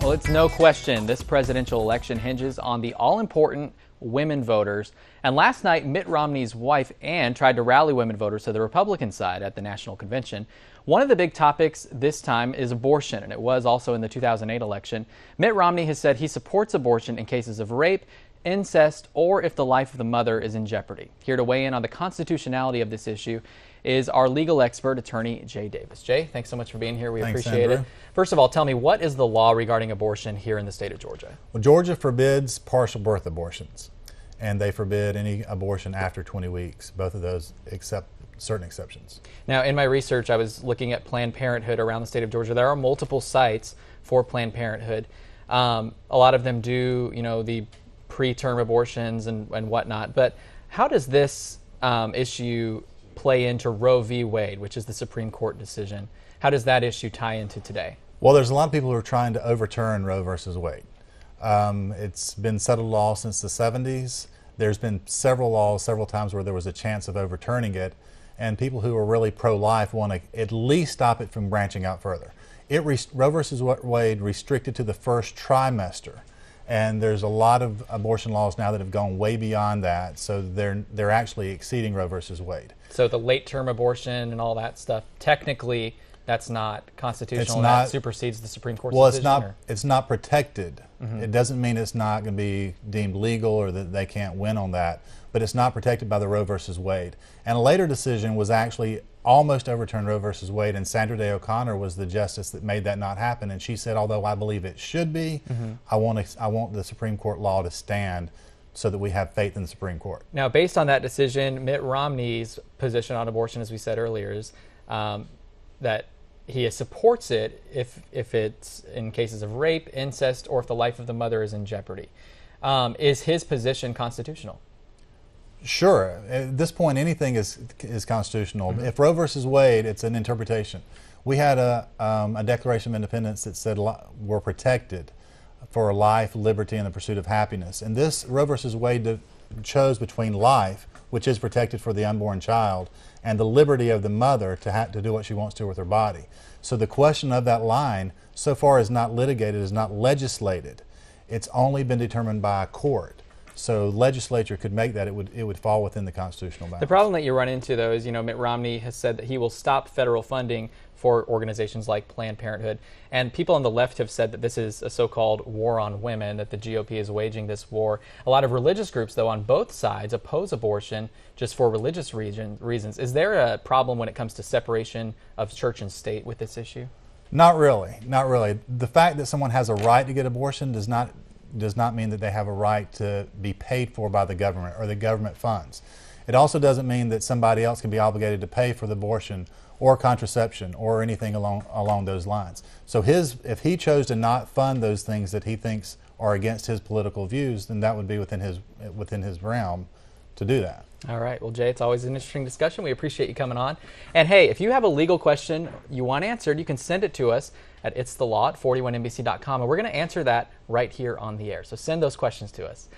Well, it's no question this presidential election hinges on the all-important women voters. And last night, Mitt Romney's wife, Ann, tried to rally women voters to the Republican side at the national convention. One of the big topics this time is abortion, and it was also in the 2008 election. Mitt Romney has said he supports abortion in cases of rape, incest, or if the life of the mother is in jeopardy. Here to weigh in on the constitutionality of this issue is our legal expert, attorney Jay Davis. Jay, thanks so much for being here. We appreciate it. First of all, tell me, what is the law regarding abortion here in the state of Georgia? Well, Georgia forbids partial birth abortions, and they forbid any abortion after 20 weeks, both of those except certain exceptions. Now, in my research, I was looking at Planned Parenthood around the state of Georgia. There are multiple sites for Planned Parenthood. A lot of them do, the preterm abortions and whatnot. But how does this issue play into Roe v. Wade, which is the Supreme Court decision? How does that issue tie into today? Well, there's a lot of people who are trying to overturn Roe versus Wade. It's been settled law since the 70s. There's been several laws, several times where there was a chance of overturning it, and people who are really pro-life want to at least stop it from branching out further. Roe versus Wade restricted to the first trimester, and there's a lot of abortion laws now that have gone way beyond that, so they're actually exceeding Roe versus Wade. So the late-term abortion and all that stuff, technically, that's not constitutional. That supersedes the Supreme Court's decision? Well, it's not protected. It doesn't mean it's not going to be deemed legal or that they can't win on that, but it's not protected by the Roe versus Wade. And a later decision was actually almost overturned Roe versus Wade, and Sandra Day O'Connor was the justice that made that not happen. And she said, although I believe it should be, I want the Supreme Court law to stand so that we have faith in the Supreme Court. Now, based on that decision, Mitt Romney's position on abortion, as we said earlier, is that he supports it if it's in cases of rape, incest, or if the life of the mother is in jeopardy. Is his position constitutional? Sure. At this point, anything is constitutional. If Roe versus Wade, it's an interpretation. We had a Declaration of Independence that said we're protected for life, liberty, and the pursuit of happiness. And this Roe versus Wade chose between life, which is protected for the unborn child, and the liberty of the mother to do what she wants to with her body. So the question of that line so far is not litigated, is not legislated. It's only been determined by a court. So legislature could make that, it would fall within the constitutional bounds. The problem that you run into, though, is, Mitt Romney has said that he will stop federal funding for organizations like Planned Parenthood. And people on the left have said that this is a so-called war on women, that the GOP is waging this war. A lot of religious groups, though, on both sides oppose abortion just for religious reasons. Is there a problem when it comes to separation of church and state with this issue? Not really. Not really. The fact that someone has a right to get abortion does not mean that they have a right to be paid for by the government or the government funds. It also doesn't mean that somebody else can be obligated to pay for the abortion or contraception or anything along those lines. So if he chose to not fund those things that he thinks are against his political views, then that would be within his realm to do that. All right. Well, Jay, it's always an interesting discussion. We appreciate you coming on. And hey, if you have a legal question you want answered, you can send it to us at itsthelaw@41nbc.com, and we're going to answer that right here on the air. So send those questions to us.